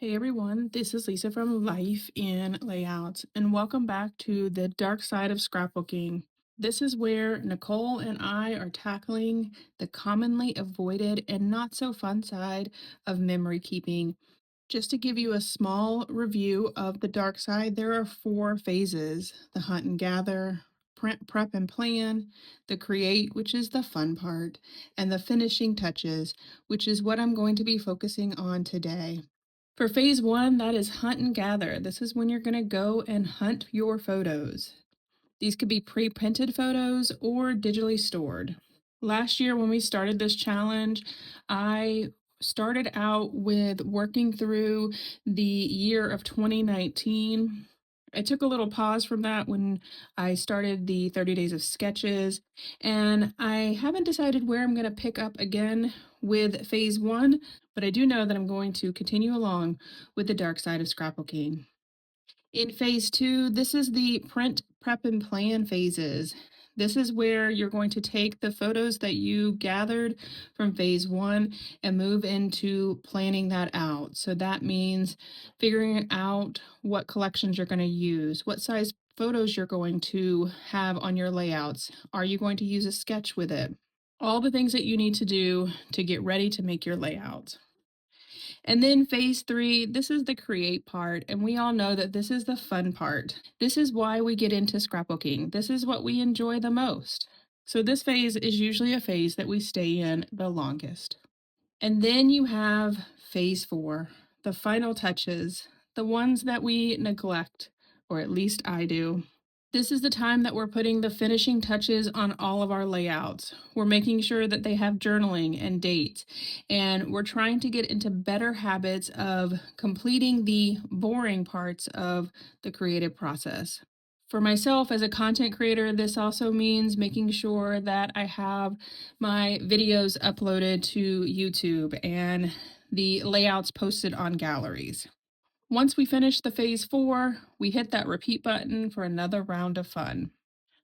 Hey everyone, this is Lisa from Life in Layouts, and welcome back to the dark side of scrapbooking. This is where Nicole and I are tackling the commonly avoided and not so fun side of memory keeping. Just to give you a small review of the dark side, there are four phases: the hunt and gather, prep and plan, the create, which is the fun part, and the finishing touches, which is what I'm going to be focusing on today. For phase one, that is hunt and gather. This is when you're going to go and hunt your photos. These could be pre-printed photos or digitally stored. Last year, when we started this challenge, I started out with working through the year of 2019. I took a little pause from that when I started the 30 days of sketches, and I haven't decided where I'm going to pick up again with phase one, but I do know that I'm going to continue along with the dark side of scrapbooking. In phase two, this is the print, prep, and plan phases. This is where you're going to take the photos that you gathered from phase one and move into planning that out. So that means figuring out what collections you're going to use, what size photos you're going to have on your layouts. Are you going to use a sketch with it? All the things that you need to do to get ready to make your layout. And then phase three, this is the create part, and we all know that this is the fun part. This is why we get into scrapbooking. This is what we enjoy the most. So this phase is usually a phase that we stay in the longest. And then you have phase four, the final touches, the ones that we neglect, or at least I do. This is the time that we're putting the finishing touches on all of our layouts. We're making sure that they have journaling and dates, and we're trying to get into better habits of completing the boring parts of the creative process. For myself as a content creator, this also means making sure that I have my videos uploaded to YouTube and the layouts posted on galleries. Once we finish the phase four, we hit that repeat button for another round of fun.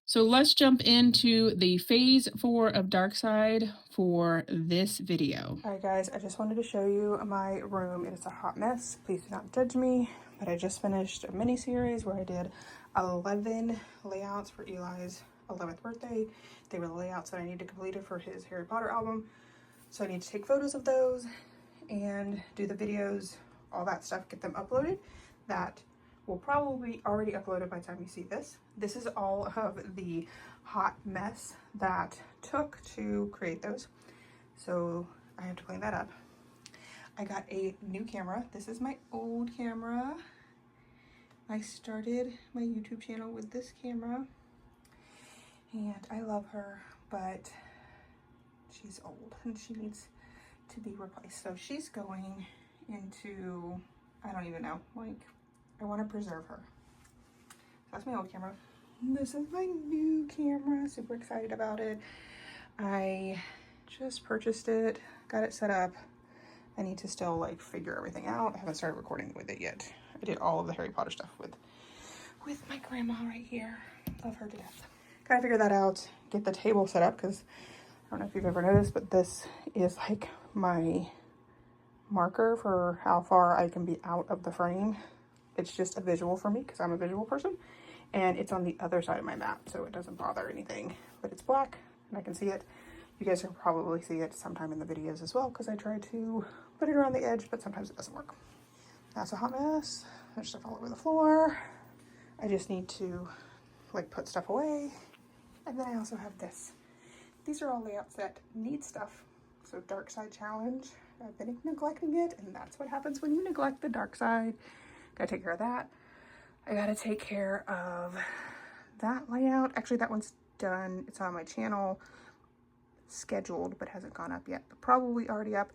So let's jump into the phase four of Darkside for this video. All right, guys, I just wanted to show you my room. It is a hot mess. Please do not judge me, but I just finished a mini series where I did 11 layouts for Eli's 11th birthday. They were the layouts that I need to complete it for his Harry Potter album. So I need to take photos of those and do the videos, all that stuff, get them uploaded. That will probably be already uploaded by the time you see this. This is all of the hot mess that took to create those. So I have to clean that up. I got a new camera. This is my old camera. I started my YouTube channel with this camera and I love her, but she's old and she needs to be replaced. So she's going into, I don't even know, like, I want to preserve her. That's my old camera. This is my new camera. Super excited about it. I just purchased it, got it set up. I need to still like figure everything out. I haven't started recording with it yet. I did all of the Harry Potter stuff with my grandma right here. Love her to death. Gotta figure that out, get the table set up, because I don't know if you've ever noticed, but this is like my marker for how far I can be out of the frame. It's just a visual for me because I'm a visual person, and it's on the other side of my map, so it doesn't bother anything, but it's black and I can see it. You guys can probably see it sometime in the videos as well because I try to put it around the edge, but sometimes it doesn't work. That's a hot mess. There's stuff all over the floor. I just need to like put stuff away. And then I also have this. These are all layouts that need stuff. So dark side challenge. I've been neglecting it, and that's what happens when you neglect the dark side. Gotta take care of that. I gotta take care of that layout. Actually, that one's done. It's on my channel, scheduled, but hasn't gone up yet, but probably already up.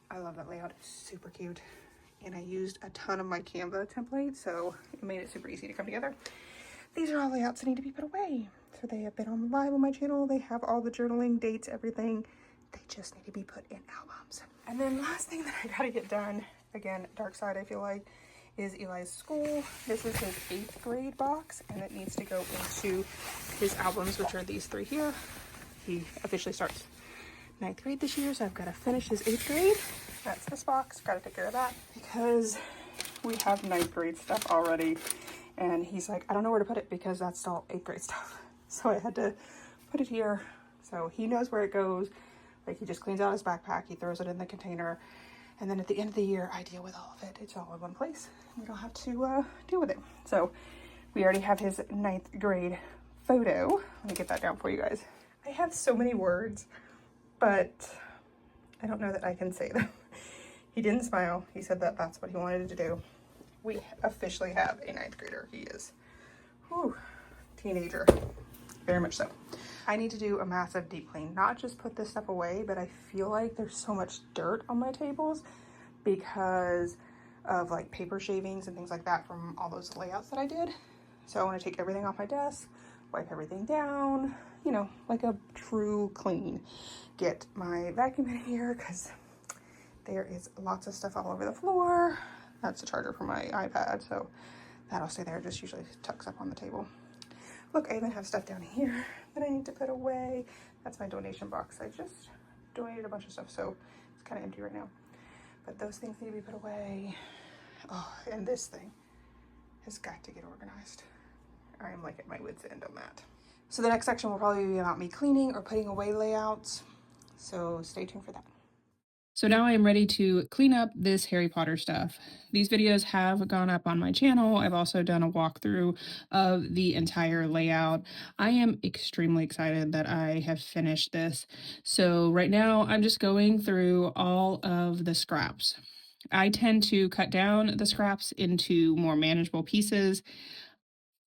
I love that layout. It's super cute. And I used a ton of my Canva template, so it made it super easy to come together. These are all layouts that need to be put away. So they have been on live on my channel. They have all the journaling, dates, everything. They just need to be put in albums. And then last thing that I gotta get done, again, dark side, I feel like, is Eli's school. This is his 8th grade box, and it needs to go into his albums, which are these 3 here. He officially starts 9th grade this year, so I've got to finish his 8th grade. That's this box. Got to take care of that because we have ninth grade stuff already. And he's like, I don't know where to put it because that's still 8th grade stuff. So I had to put it here. So he knows where it goes. Like, he just cleans out his backpack, he throws it in the container, and then at the end of the year, I deal with all of it. It's all in one place. We don't have to deal with it. So we already have his ninth grade photo. Let me get that down for you guys. I have so many words, but I don't know that I can say them. He didn't smile. He said that that's what he wanted to do. We officially have a ninth grader. He is, whew, teenager, very much so. I need to do a massive deep clean, not just put this stuff away, but I feel like there's so much dirt on my tables because of like paper shavings and things like that from all those layouts that I did. So I want to take everything off my desk, wipe everything down, you know, like a true clean. Get my vacuum in here because there is lots of stuff all over the floor. That's the charger for my iPad, so that'll stay there. It just usually tucks up on the table. Look, I even have stuff down here that I need to put away. That's my donation box. I just donated a bunch of stuff, so it's kind of empty right now. But those things need to be put away. Oh, and this thing has got to get organized. I am like at my wit's end on that. So the next section will probably be about me cleaning or putting away layouts. So stay tuned for that. So now I am ready to clean up this Harry Potter stuff. These videos have gone up on my channel. I've also done a walkthrough of the entire layout. I am extremely excited that I have finished this. So right now I'm just going through all of the scraps. I tend to cut down the scraps into more manageable pieces.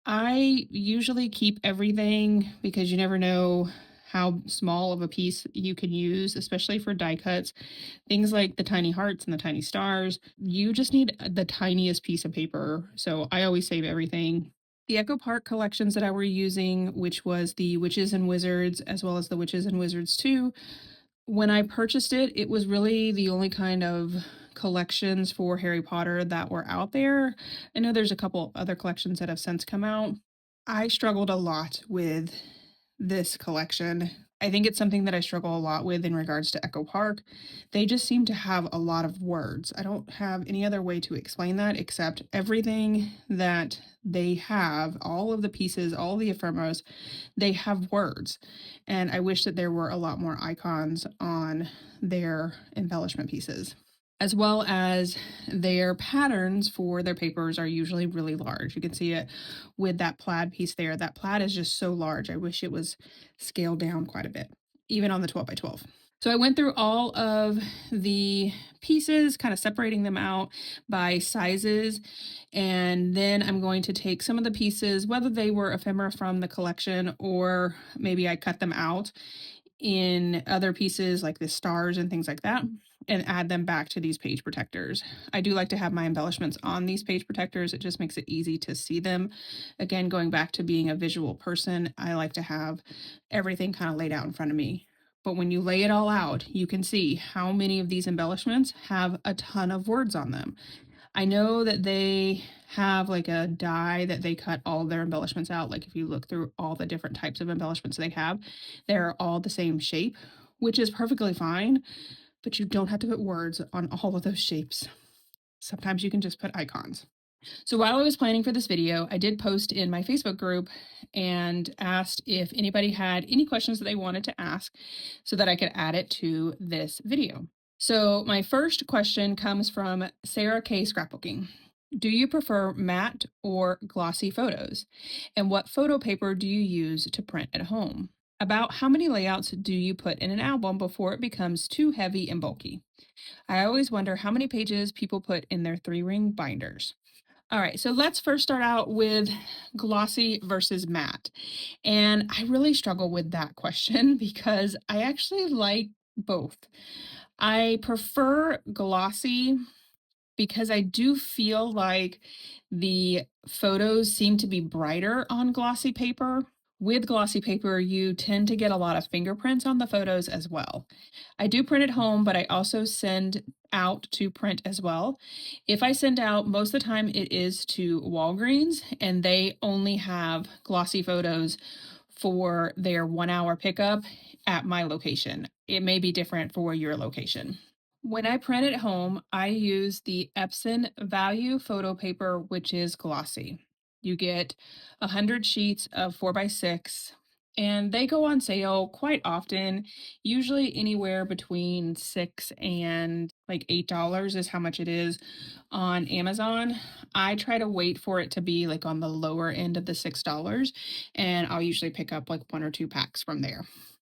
I usually keep everything because you never know how small of a piece you can use, especially for die cuts. Things like the tiny hearts and the tiny stars, you just need the tiniest piece of paper. So I always save everything. The Echo Park collections that I were using, which was the Witches and Wizards, as well as the Witches and Wizards 2, when I purchased it, it was really the only kind of collections for Harry Potter that were out there. I know there's a couple other collections that have since come out. I struggled a lot with this collection. I think it's something that I struggle a lot with in regards to Echo Park. They just seem to have a lot of words. I don't have any other way to explain that except everything that they have, all of the pieces, all the ephemeras, they have words. And I wish that there were a lot more icons on their embellishment pieces, as well as their patterns for their papers are usually really large. You can see it with that plaid piece there. That plaid is just so large. I wish it was scaled down quite a bit, even on the 12 by 12. So I went through all of the pieces, kind of separating them out by sizes. And then I'm going to take some of the pieces, whether they were ephemera from the collection or maybe I cut them out in other pieces like the stars and things like that, and add them back to these page protectors. I do like to have my embellishments on these page protectors. It just makes it easy to see them. Again, going back to being a visual person, I like to have everything kind of laid out in front of me. But when you lay it all out, you can see how many of these embellishments have a ton of words on them. I know that they have like a die that they cut all their embellishments out. Like if you look through all the different types of embellishments they have, they're all the same shape, which is perfectly fine, but you don't have to put words on all of those shapes. Sometimes you can just put icons. So while I was planning for this video, I did post in my Facebook group and asked if anybody had any questions that they wanted to ask so that I could add it to this video. So my first question comes from Sarah K. Scrapbooking. Do you prefer matte or glossy photos? And what photo paper do you use to print at home? About how many layouts do you put in an album before it becomes too heavy and bulky? I always wonder how many pages people put in their 3-ring binders. All right, so let's first start out with glossy versus matte. And I really struggle with that question because I actually like both. I prefer glossy because I do feel like the photos seem to be brighter on glossy paper. With glossy paper, you tend to get a lot of fingerprints on the photos as well. I do print at home, but I also send out to print as well. If I send out, most of the time it is to Walgreens, and they only have glossy photos for their 1-hour pickup at my location. It may be different for your location. When I print at home, I use the Epson Value photo paper, which is glossy. You get 100 sheets of 4x6, and they go on sale quite often, usually anywhere between 6 and like $8 is how much it is on Amazon. I try to wait for it to be like on the lower end of the $6, and I'll usually pick up like one or two packs from there.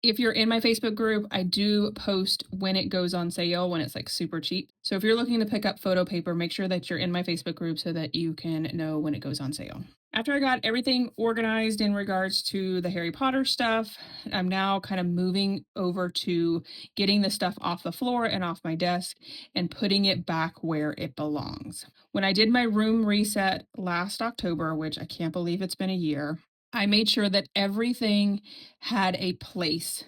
If you're in my Facebook group, I do post when it goes on sale, when it's like super cheap. So if you're looking to pick up photo paper, make sure that you're in my Facebook group so that you can know when it goes on sale. After I got everything organized in regards to the Harry Potter stuff, I'm now kind of moving over to getting the stuff off the floor and off my desk and putting it back where it belongs. When I did my room reset last October, which I can't believe it's been a year, I made sure that everything had a place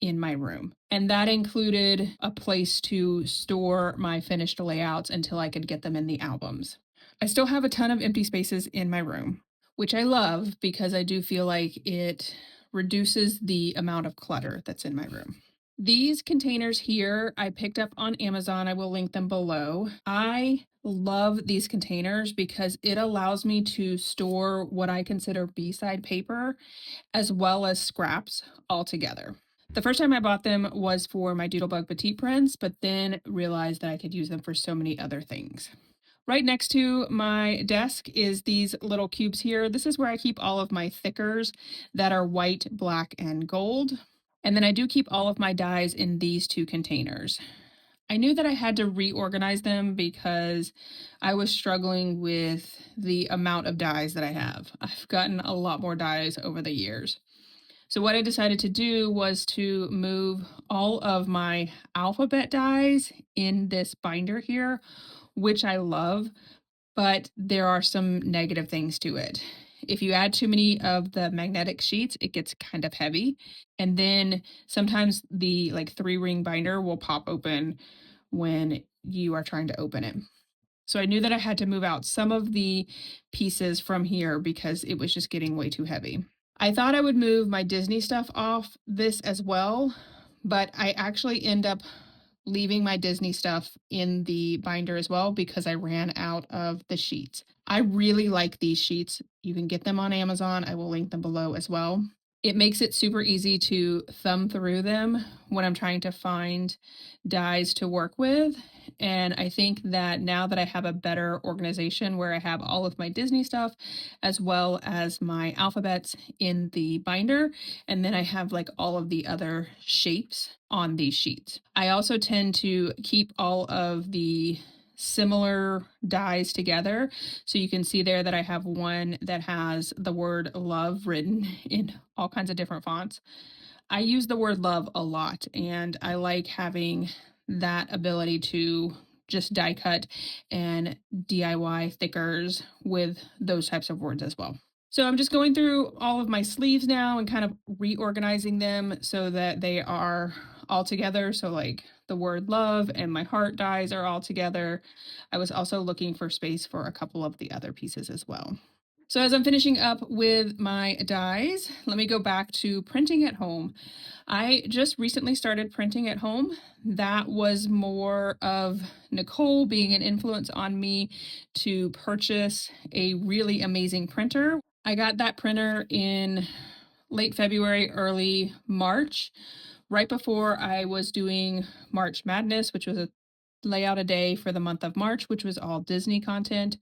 in my room. And that included a place to store my finished layouts until I could get them in the albums. I still have a ton of empty spaces in my room, which I love because I do feel like it reduces the amount of clutter that's in my room. These containers here I picked up on Amazon. I will link them below. I love these containers because it allows me to store what I consider B-side paper as well as scraps all together. The first time I bought them was for my Doodlebug Petite prints, but then realized that I could use them for so many other things. Right next to my desk is these little cubes here. This is where I keep all of my thickers that are white, black, and gold. And then I do keep all of my dies in these two containers. I knew that I had to reorganize them because I was struggling with the amount of dies that I have. I've gotten a lot more dies over the years. So what I decided to do was to move all of my alphabet dies in this binder here, which I love, but there are some negative things to it. If you add too many of the magnetic sheets, it gets kind of heavy. And then sometimes the like 3-ring binder will pop open when you are trying to open it. So I knew that I had to move out some of the pieces from here because it was just getting way too heavy. I thought I would move my Disney stuff off this as well, but I actually end up leaving my Disney stuff in the binder as well because I ran out of the sheets. I really like these sheets. You can get them on Amazon. I will link them below as well. It makes it super easy to thumb through them when I'm trying to find dies to work with. And I think that now that I have a better organization where I have all of my Disney stuff as well as my alphabets in the binder, and then I have like all of the other shapes on these sheets. I also tend to keep all of the similar dies together. So you can see there that I have one that has the word love written in all kinds of different fonts. I use the word love a lot, and I like having that ability to just die cut and DIY thickers with those types of words as well. So I'm just going through all of my sleeves now and kind of reorganizing them so that they are all together. So like the word love and my heart dies are all together. I was also looking for space for a couple of the other pieces as well. So as I'm finishing up with my dies, let me go back to printing at home. I just recently started printing at home. That was more of Nicole being an influence on me to purchase a really amazing printer. I got that printer in late February, early March, right before I was doing March Madness, which was a layout a day for the month of March, which was all Disney content.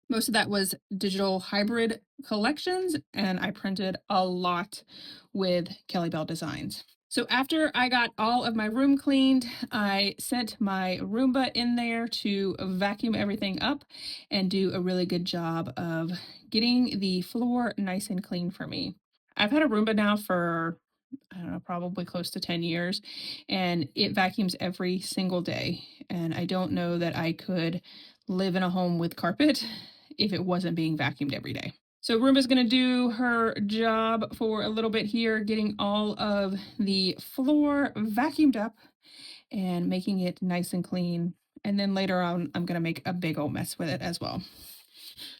Most of that was digital hybrid collections, and I printed a lot with Kelly Bell Designs. So after I got all of my room cleaned, I sent my Roomba in there to vacuum everything up and do a really good job of getting the floor nice and clean for me. I've had a Roomba now for, I don't know, probably close to 10 years, and it vacuums every single day. And I don't know that I could live in a home with carpet if it wasn't being vacuumed every day. So Roomba's gonna do her job for a little bit here, getting all of the floor vacuumed up and making it nice and clean. And then later on, I'm gonna make a big old mess with it as well.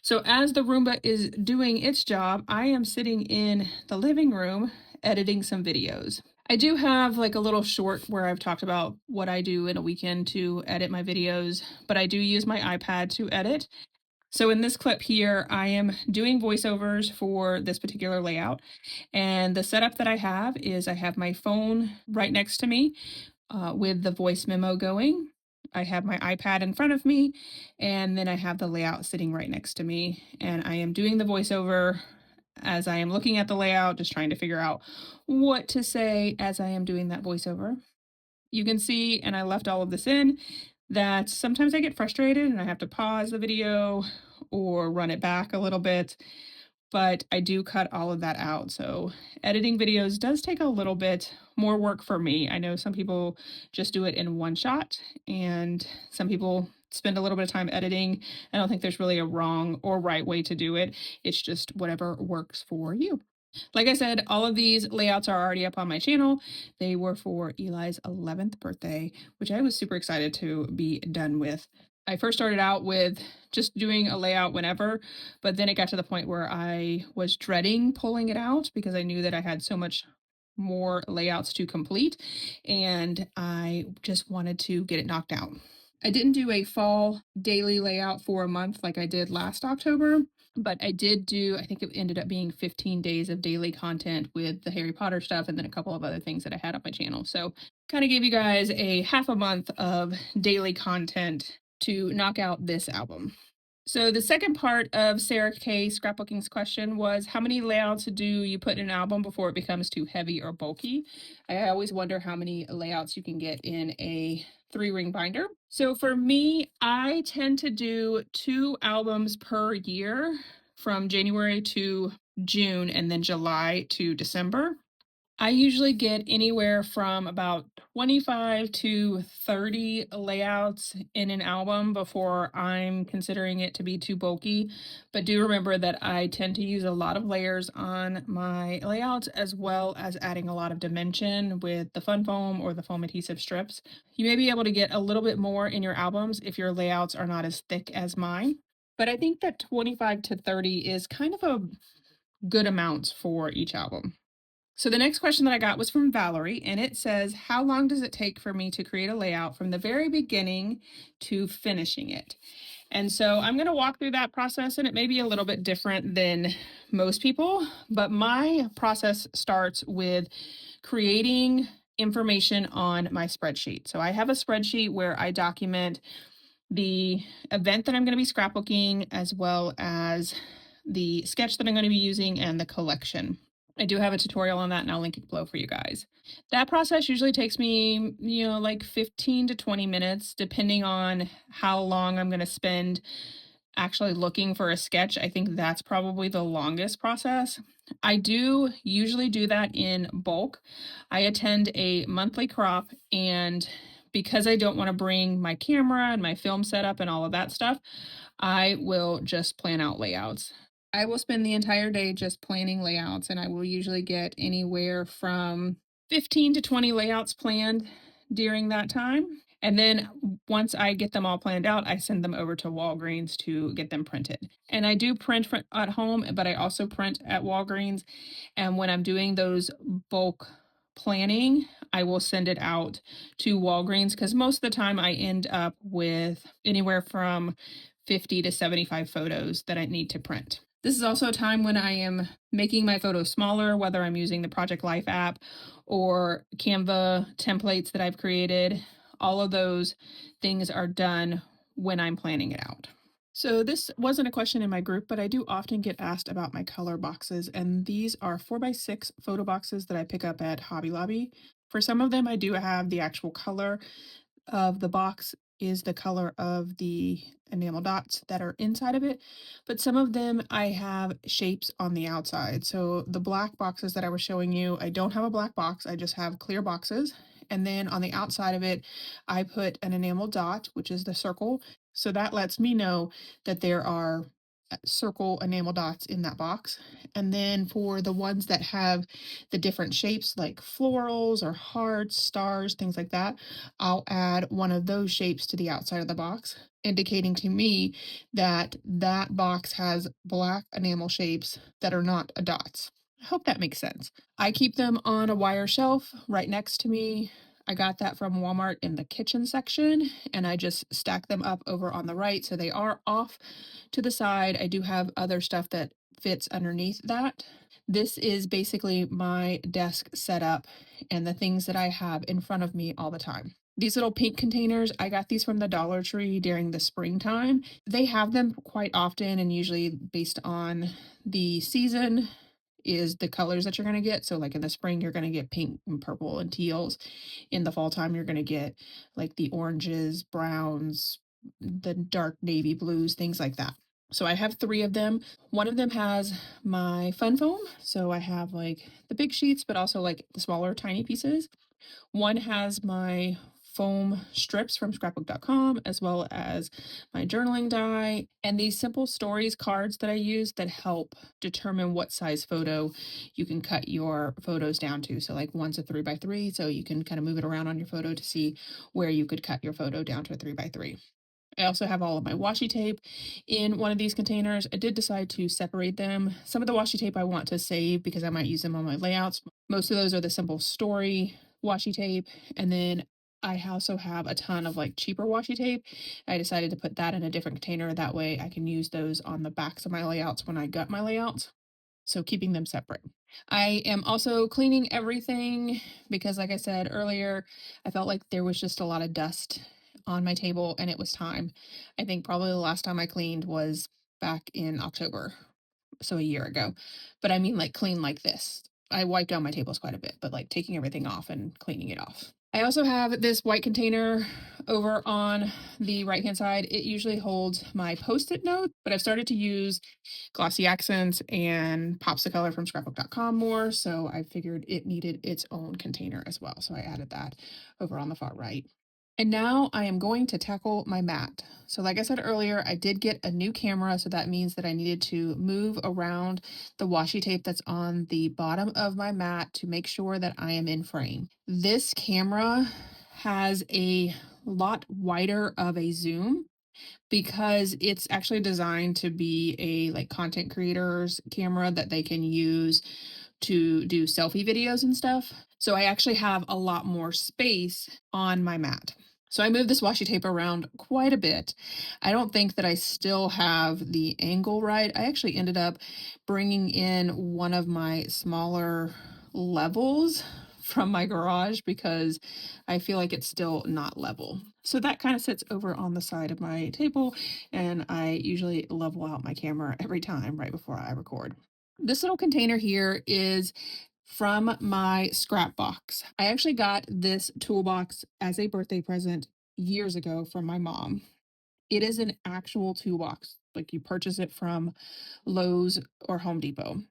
So as the Roomba is doing its job, I am sitting in the living room editing some videos. I do have like a little short where I've talked about what I do in a weekend to edit my videos, but I do use my iPad to edit. So in this clip here, I am doing voiceovers for this particular layout. And the setup that I have is I have my phone right next to me with the voice memo going. I have my iPad in front of me, and then I have the layout sitting right next to me. And I am doing the voiceover as I am looking at the layout, just trying to figure out what to say as I am doing that voiceover. You can see, and I left all of this in, that sometimes I get frustrated and I have to pause the video or run it back a little bit, but I do cut all of that out. So editing videos does take a little bit more work for me. I know some people just do it in one shot, and some people spend a little bit of time editing. I don't think there's really a wrong or right way to do it. It's just whatever works for you. Like I said, all of these layouts are already up on my channel. They were for Eli's 11th birthday, which I was super excited to be done with. I first started out with just doing a layout whenever, but then it got to the point where I was dreading pulling it out because I knew that I had so much more layouts to complete, and I just wanted to get it knocked out. I didn't do a fall daily layout for a month like I did last October, but I did do, I think it ended up being 15 days of daily content with the Harry Potter stuff and then a couple of other things that I had on my channel. So kind of gave you guys a half a month of daily content to knock out this album. So the second part of Sarah K. Scrapbooking's question was, how many layouts do you put in an album before it becomes too heavy or bulky? I always wonder how many layouts you can get in a 3-ring binder. So for me, I tend to do 2 albums per year from January to June and then July to December. I usually get anywhere from about 25 to 30 layouts in an album before I'm considering it to be too bulky. But do remember that I tend to use a lot of layers on my layouts, as well as adding a lot of dimension with the fun foam or the foam adhesive strips. You may be able to get a little bit more in your albums if your layouts are not as thick as mine. But I think that 25 to 30 is kind of a good amount for each album. So the next question that I got was from Valerie, and it says, how long does it take for me to create a layout from the very beginning to finishing it? And so I'm going to walk through that process, and it may be a little bit different than most people, but my process starts with creating information on my spreadsheet. So I have a spreadsheet where I document the event that I'm going to be scrapbooking, as well as the sketch that I'm going to be using and the collection. I do have a tutorial on that, and I'll link it below for you guys. That process usually takes me, like 15 to 20 minutes, depending on how long I'm going to spend actually looking for a sketch. I think that's probably the longest process. I do usually do that in bulk. I attend a monthly crop, and because I don't want to bring my camera and my film setup and all of that stuff, I will just plan out layouts. I will spend the entire day just planning layouts, and I will usually get anywhere from 15 to 20 layouts planned during that time. And then once I get them all planned out, I send them over to Walgreens to get them printed. And I do print at home, but I also print at Walgreens. And when I'm doing those bulk planning, I will send it out to Walgreens because most of the time I end up with anywhere from 50 to 75 photos that I need to print. This is also a time when I am making my photos smaller, whether I'm using the Project Life app or Canva templates that I've created. All of those things are done when I'm planning it out. So this wasn't a question in my group, but I do often get asked about my color boxes, and these are 4x6 photo boxes that I pick up at Hobby Lobby. For some of them, I do have the actual color of the box is the color of the enamel dots that are inside of it, but some of them I have shapes on the outside. So the black boxes that I was showing you, I don't have a black box, I just have clear boxes. And then on the outside of it, I put an enamel dot, which is the circle. So that lets me know that there are circle enamel dots in that box. And then for the ones that have the different shapes like florals or hearts, stars, things like that, I'll add one of those shapes to the outside of the box, indicating to me that that box has black enamel shapes that are not dots. I hope that makes sense. I keep them on a wire shelf right next to me. I got that from Walmart in the kitchen section, and I just stack them up over on the right so they are off to the side. I do have other stuff that fits underneath that. This is basically my desk setup and the things that I have in front of me all the time. These little pink containers, I got these from the Dollar Tree during the springtime. They have them quite often, and usually based on the season is the colors that you're going to get. So like in the spring, you're going to get pink and purple and teals. In the fall time, you're going to get like the oranges, browns, the dark navy blues, things like that. So I have 3 of them. One of them has my fun foam. So I have like the big sheets, but also like the smaller tiny pieces. One has my foam strips from scrapbook.com, as well as my journaling die and these simple stories cards that I use that help determine what size photo you can cut your photos down to. So like one's a 3x3, so you can kind of move it around on your photo to see where you could cut your photo down to a 3x3. I also have all of my washi tape in one of these containers. I did decide to separate them. Some of the washi tape I want to save because I might use them on my layouts. Most of those are the simple story washi tape. And then I also have a ton of like cheaper washi tape. I decided to put that in a different container. That way I can use those on the backs of my layouts when I gut my layouts. So keeping them separate. I am also cleaning everything because, like I said earlier, I felt like there was just a lot of dust on my table and it was time. I think probably the last time I cleaned was back in October, so a year ago. But I mean, like clean like this. I wiped down my tables quite a bit, but like taking everything off and cleaning it off. I also have this white container over on the right hand side. It usually holds my post-it notes, but I've started to use Glossy Accents and Pops the Color from scrapbook.com more, so I figured it needed its own container as well. So I added that over on the far right. And now I am going to tackle my mat. So like I said earlier, I did get a new camera, so that means that I needed to move around the washi tape that's on the bottom of my mat to make sure that I am in frame. This camera has a lot wider of a zoom because it's actually designed to be a like content creators camera that they can use to do selfie videos and stuff. So I actually have a lot more space on my mat. So I moved this washi tape around quite a bit. I don't think that I still have the angle right. I actually ended up bringing in one of my smaller levels from my garage because I feel like it's still not level. So that kind of sits over on the side of my table, and I usually level out my camera every time right before I record. This little container here is from my scrap box. I actually got this toolbox as a birthday present years ago from my mom. It is an actual toolbox. Like you purchase it from Lowe's or Home Depot.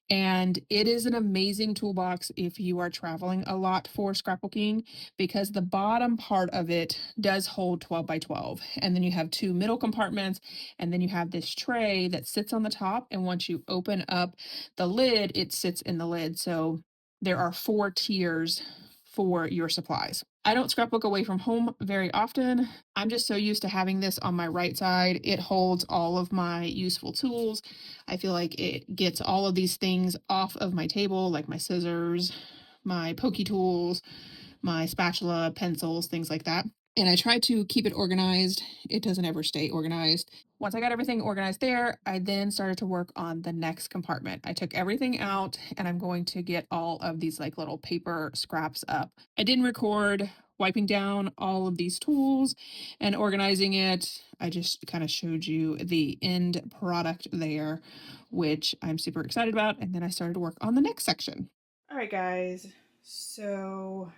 And it is an amazing toolbox if you are traveling a lot for scrapbooking because the bottom part of it does hold 12 by 12. And then you have 2 middle compartments, and then you have this tray that sits on the top. And once you open up the lid, it sits in the lid. So there are 4 tiers for your supplies. I don't scrapbook away from home very often. I'm just so used to having this on my right side. It holds all of my useful tools. I feel like it gets all of these things off of my table, like my scissors, my pokey tools, my spatula, pencils, things like that. And I try to keep it organized. It doesn't ever stay organized. Once I got everything organized there, I then started to work on the next compartment. I took everything out and I'm going to get all of these like little paper scraps up. I didn't record wiping down all of these tools and organizing it. I just kind of showed you the end product there, which I'm super excited about. And then I started to work on the next section. All right, guys. So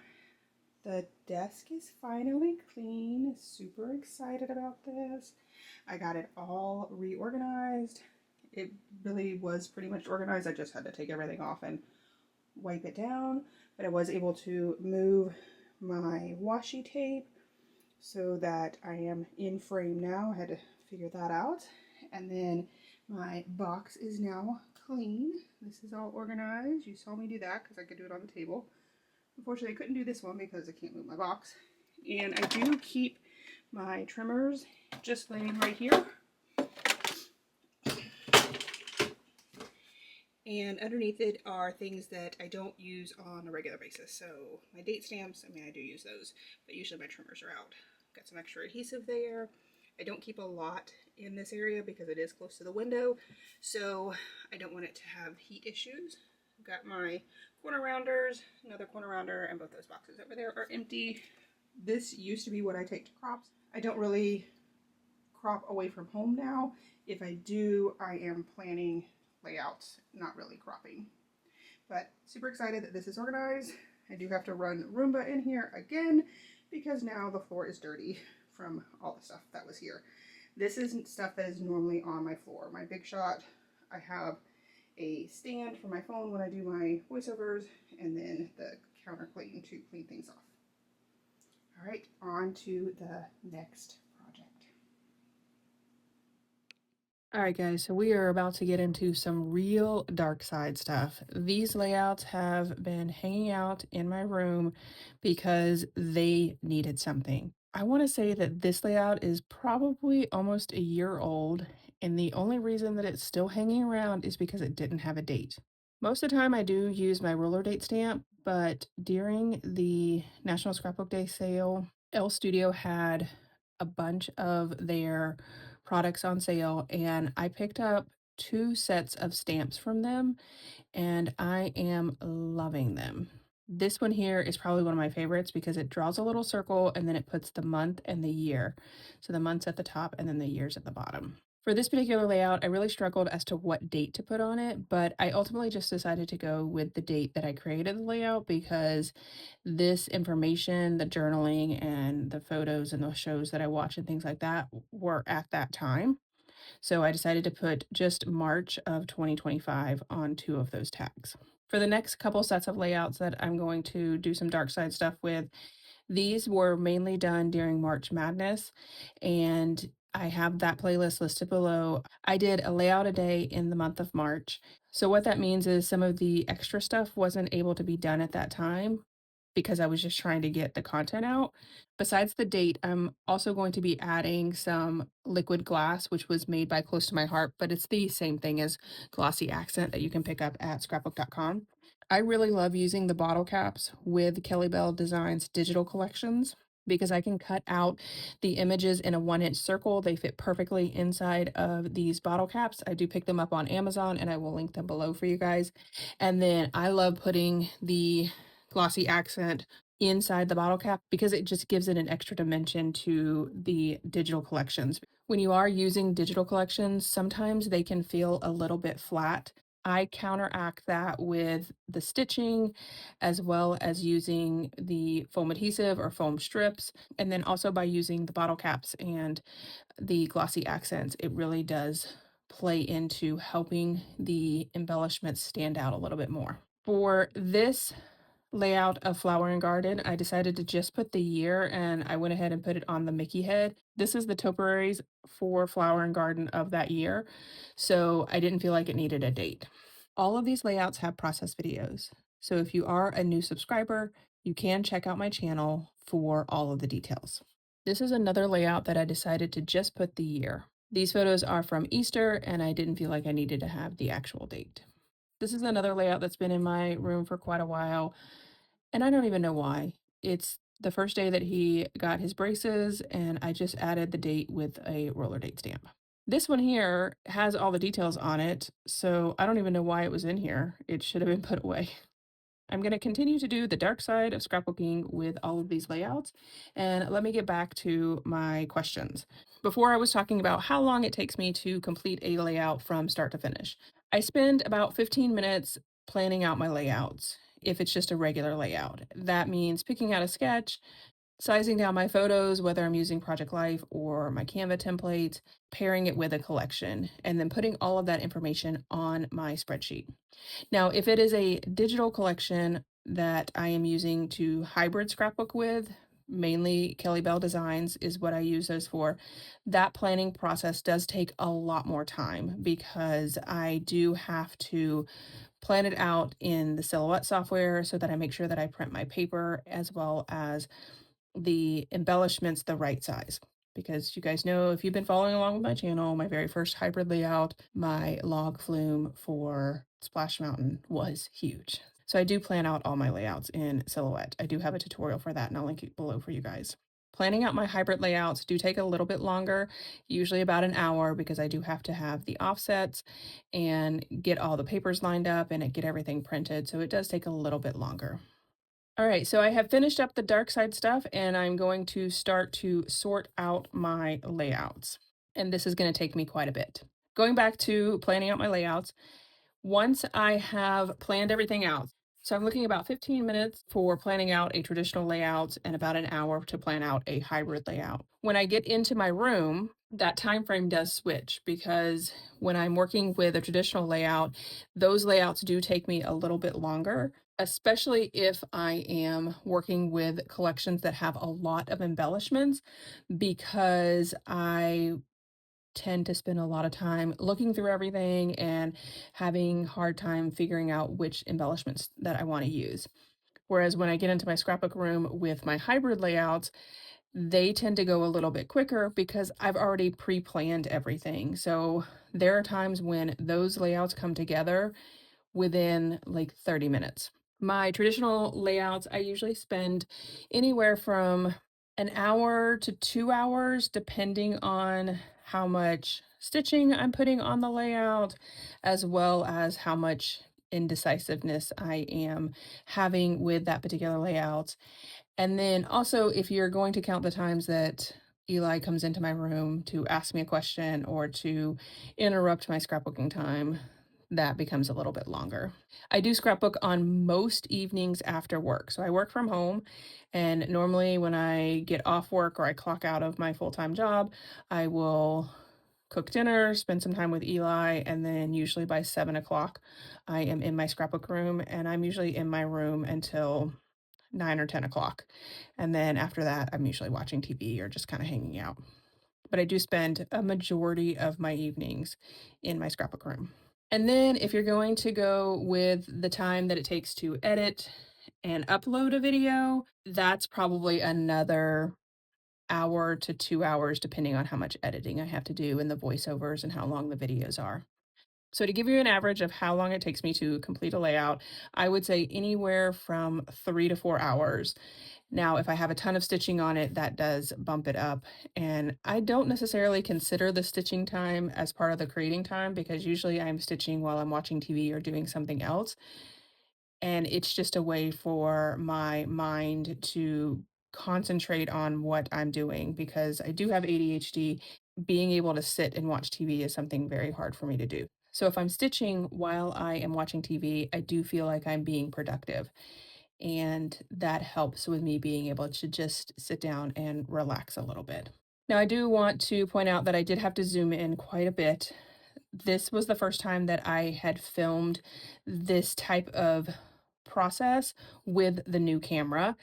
the desk is finally clean. Super excited about this. I got it all reorganized. It really was pretty much organized. I just had to take everything off and wipe it down. But I was able to move my washi tape so that I am in frame now. I had to figure that out. And then my box is now clean. This is all organized. You saw me do that because I could do it on the table. Unfortunately, I couldn't do this one because I can't move my box. And I do keep my trimmers just laying right here. And underneath it are things that I don't use on a regular basis. So my date stamps, I mean, I do use those, but usually my trimmers are out. Got some extra adhesive there. I don't keep a lot in this area because it is close to the window, so I don't want it to have heat issues. Got my corner rounders, another corner rounder, and both those boxes over there are empty. This used to be what I take to crops. I don't really crop away from home now. If I do, I am planning layouts, not really cropping. But super excited that this is organized. I do have to run Roomba in here again because now the floor is dirty from all the stuff that was here. This isn't stuff that is normally on my floor. My Big Shot, I have a stand for my phone when I do my voiceovers, and then the counter clean to clean things off. All right, on to the next project. All right, guys, so we are about to get into some real dark side stuff. These layouts have been hanging out in my room because they needed something. I want to say that this layout is probably almost a year old, and the only reason that it's still hanging around is because it didn't have a date. Most of the time, I do use my roller date stamp, but during the National Scrapbook Day sale, L Studio had a bunch of their products on sale, and I picked up 2 sets of stamps from them, and I am loving them. This one here is probably one of my favorites because it draws a little circle and then it puts the month and the year. So the month's at the top and then the year's at the bottom. For this particular layout, I really struggled as to what date to put on it, but I ultimately just decided to go with the date that I created the layout because this information, the journaling and the photos and the shows that I watch and things like that were at that time. So I decided to put just March of 2025 on 2 of those tags. For the next couple sets of layouts that I'm going to do some dark side stuff with, these were mainly done during March Madness, and I have that playlist listed below. I did a layout a day in the month of March. So what that means is some of the extra stuff wasn't able to be done at that time because I was just trying to get the content out. Besides the date, I'm also going to be adding some liquid glass, which was made by Close to My Heart, but it's the same thing as Glossy Accent that you can pick up at scrapbook.com. I really love using the bottle caps with Kelly Bell Designs digital collections because I can cut out the images in a 1-inch circle. They fit perfectly inside of these bottle caps. I do pick them up on Amazon and I will link them below for you guys. And then I love putting the glossy accent inside the bottle cap because it just gives it an extra dimension to the digital collections. When you are using digital collections, sometimes they can feel a little bit flat. I counteract that with the stitching as well as using the foam adhesive or foam strips. And then also by using the bottle caps and the glossy accents, it really does play into helping the embellishments stand out a little bit more. For this layout of Flower and Garden, I decided to just put the year and I went ahead and put it on the Mickey head. This is the topiaries for Flower and Garden of that year, so I didn't feel like it needed a date. All of these layouts have process videos, so if you are a new subscriber, you can check out my channel for all of the details. This is another layout that I decided to just put the year. These photos are from Easter and I didn't feel like I needed to have the actual date. This is another layout that's been in my room for quite a while, and I don't even know why. It's the first day that he got his braces, and I just added the date with a roller date stamp. This one here has all the details on it, so I don't even know why it was in here. It should have been put away. I'm going to continue to do the dark side of scrapbooking with all of these layouts. And let me get back to my questions. Before I was talking about how long it takes me to complete a layout from start to finish. I spend about 15 minutes planning out my layouts if it's just a regular layout. That means picking out a sketch, sizing down my photos, whether I'm using Project Life or my Canva templates, pairing it with a collection, and then putting all of that information on my spreadsheet. Now, if it is a digital collection that I am using to hybrid scrapbook with, mainly Kelly Bell Designs is what I use those for. That planning process does take a lot more time because I do have to plan it out in the Silhouette software so that I make sure that I print my paper as well as the embellishments the right size. because you guys know if you've been following along with my channel, my very first hybrid layout, my log flume for Splash Mountain was huge. So I do plan out all my layouts in Silhouette. I do have a tutorial for that and I'll link it below for you guys. Planning out my hybrid layouts do take a little bit longer, usually about an hour, because I do have to have the offsets and get all the papers lined up and get everything printed. So it does take a little bit longer. All right, so I have finished up the Darkside stuff and I'm going to start to sort out my layouts. And this is going to take me quite a bit. Going back to planning out my layouts, once I have planned everything out, so I'm looking about 15 minutes for planning out a traditional layout and about an hour to plan out a hybrid layout. When I get into my room, that time frame does switch because when I'm working with a traditional layout, those layouts do take me a little bit longer, especially if I am working with collections that have a lot of embellishments, because I tend to spend a lot of time looking through everything and having hard time figuring out which embellishments that I want to use. Whereas when I get into my scrapbook room with my hybrid layouts, they tend to go a little bit quicker because I've already pre-planned everything. So there are times when those layouts come together within like 30 minutes. My traditional layouts, I usually spend anywhere from an hour to 2 hours, depending on how much stitching I'm putting on the layout, as well as how much indecisiveness I am having with that particular layout. And then also, if you're going to count the times that Eli comes into my room to ask me a question or to interrupt my scrapbooking time, that becomes a little bit longer. I do scrapbook on most evenings after work. So I work from home, and normally when I get off work or I clock out of my full-time job, I will cook dinner, spend some time with Eli, and then usually by 7 o'clock, I am in my scrapbook room, and I'm usually in my room until 9 or 10 o'clock. And then after that, I'm usually watching TV or just kind of hanging out. But I do spend a majority of my evenings in my scrapbook room. And then if you're going to go with the time that it takes to edit and upload a video, that's probably another hour to 2 hours, depending on how much editing I have to do and the voiceovers and how long the videos are. So to give you an average of how long it takes me to complete a layout, I would say anywhere from 3 to 4 hours. Now, if I have a ton of stitching on it, that does bump it up. And I don't necessarily consider the stitching time as part of the creating time because usually I'm stitching while I'm watching TV or doing something else. And it's just a way for my mind to concentrate on what I'm doing because I do have ADHD. Being able to sit and watch TV is something very hard for me to do. So if I'm stitching while I am watching TV, I do feel like I'm being productive. And that helps with me being able to just sit down and relax a little bit. Now, I do want to point out that I did have to zoom in quite a bit. This was the first time that I had filmed this type of process with the new camera,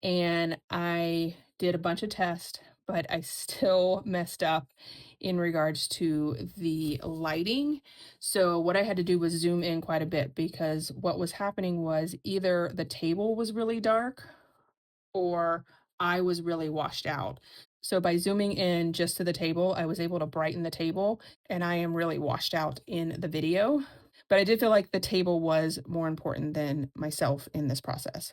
and I did a bunch of tests, but I still messed up in regards to the lighting. So what I had to do was zoom in quite a bit because what was happening was either the table was really dark or I was really washed out. So by zooming in just to the table, I was able to brighten the table, and I am really washed out in the video. But I did feel like the table was more important than myself in this process.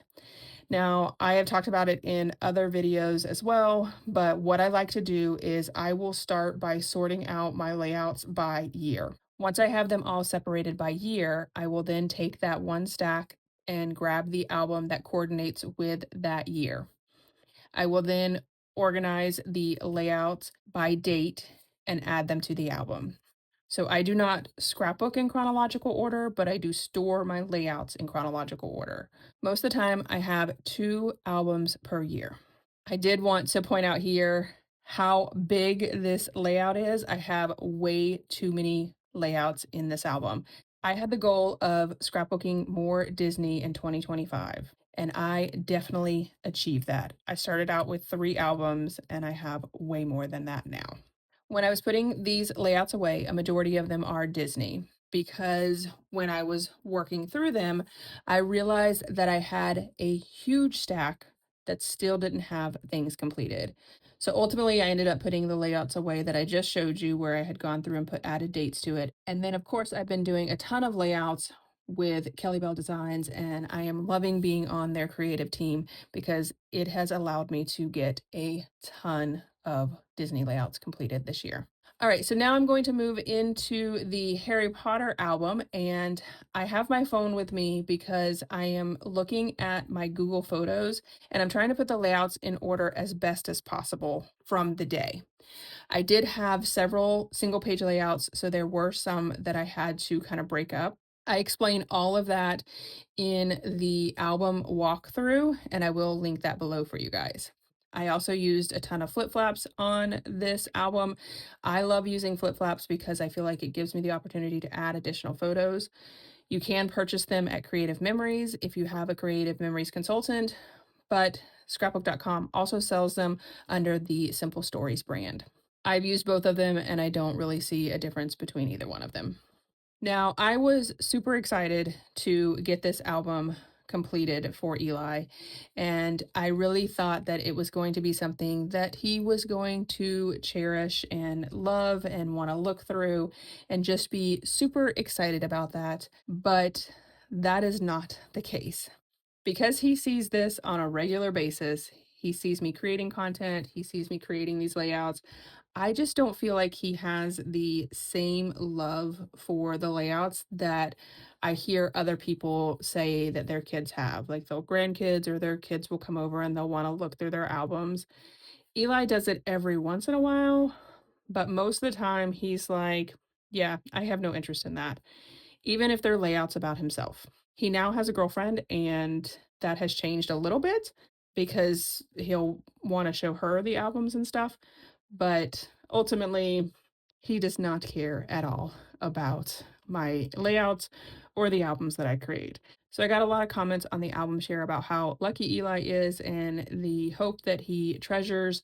Now, I have talked about it in other videos as well, but what I like to do is I will start by sorting out my layouts by year. Once I have them all separated by year, I will then take that one stack and grab the album that coordinates with that year. I will then organize the layouts by date and add them to the album. So I do not scrapbook in chronological order, but I do store my layouts in chronological order. Most of the time, I have 2 albums per year. I did want to point out here how big this layout is. I have way too many layouts in this album. I had the goal of scrapbooking more Disney in 2025, and I definitely achieved that. I started out with 3 albums, and I have way more than that now. When I was putting these layouts away, a majority of them are Disney because when I was working through them, I realized that I had a huge stack that still didn't have things completed. So ultimately, I ended up putting the layouts away that I just showed you where I had gone through and put added dates to it. And then, of course, I've been doing a ton of layouts with Kelly Bell Designs, and I am loving being on their creative team because it has allowed me to get a ton of Disney layouts completed this year. All right, so now I'm going to move into the Harry Potter album, and I have my phone with me because I am looking at my Google Photos and I'm trying to put the layouts in order as best as possible from the day. I did have several single page layouts, so there were some that I had to kind of break up. I explain all of that in the album walkthrough, and I will link that below for you guys. I also used a ton of flip flaps on this album. I love using flip flaps because I feel like it gives me the opportunity to add additional photos. You can purchase them at Creative Memories if you have a Creative Memories consultant, but scrapbook.com also sells them under the Simple Stories brand. I've used both of them and I don't really see a difference between either one of them. Now, I was super excited to get this album completed for Eli, and I really thought that it was going to be something that he was going to cherish and love and want to look through and just be super excited about that. But that is not the case. Because he sees this on a regular basis, he sees me creating content, he sees me creating these layouts. I just don't feel like he has the same love for the layouts that I hear other people say that their kids have. Like their grandkids or their kids will come over and they'll want to look through their albums. Eli does it every once in a while, but most of the time he's like, yeah, I have no interest in that, even if their layout's about himself. He now has a girlfriend, and that has changed a little bit because he'll want to show her the albums and stuff. But ultimately, he does not care at all about my layouts or the albums that I create. So I got a lot of comments on the album share about how lucky Eli is and the hope that he treasures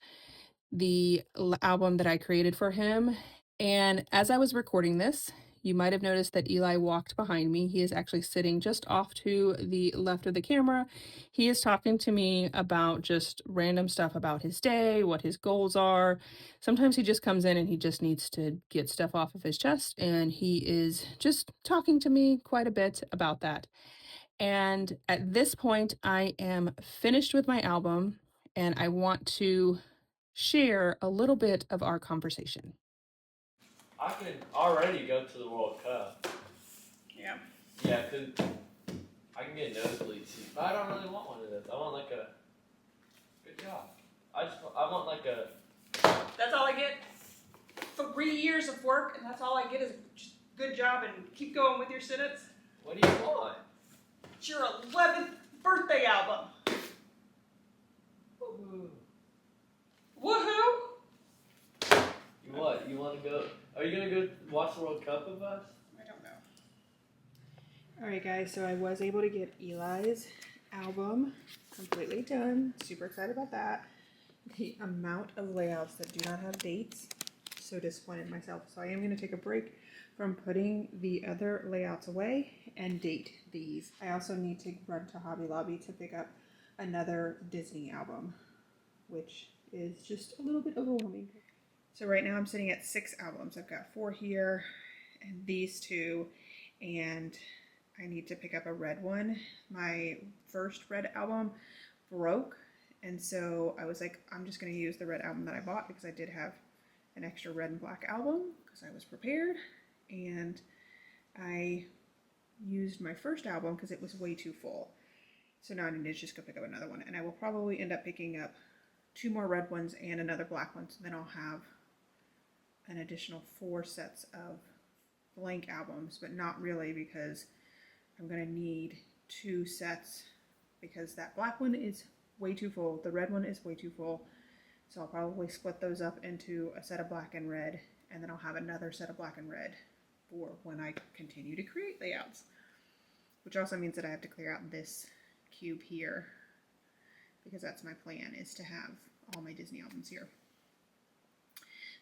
the album that I created for him. And as I was recording this, you might have noticed that Eli walked behind me. He is actually sitting just off to the left of the camera. He is talking to me about just random stuff about his day, what his goals are. Sometimes he just comes in and he just needs to get stuff off of his chest, and he is just talking to me quite a bit about that. And at this point, I am finished with my album and I want to share a little bit of our conversation. I can already go to the World Cup. Yeah. Yeah, cause I can get nosebleed seats, but I don't really want one of those. I want like a good job. I want like a. That's all I get. 3 years of work, and that's all I get is just good job and keep going with your sentence. What do you want? It's your 11th birthday album. Woohoo! Woohoo! You what? You want to go? Are you gonna go watch the World Cup with us? I don't know. Alright guys, so I was able to get Eli's album completely done. Super excited about that. The amount of layouts that do not have dates. So disappointed in myself. So I am going to take a break from putting the other layouts away and date these. I also need to run to Hobby Lobby to pick up another Disney album, which is just a little bit overwhelming. So right now I'm sitting at 6 albums. I've got 4 here and these 2, and I need to pick up a red one. My first red album broke, and so I was like, I'm just going to use the red album that I bought because I did have an extra red and black album because I was prepared, and I used my first album because it was way too full. So now I need to just go pick up another one, and I will probably end up picking up 2 more red ones and another black one, so then I'll have an additional 4 sets of blank albums, but not really because I'm going to need 2 sets because that black one is way too full, the red one is way too full. So I'll probably split those up into a set of black and red, and then I'll have another set of black and red for when I continue to create layouts. Which also means that I have to clear out this cube here, because that's my plan, is to have all my Disney albums here.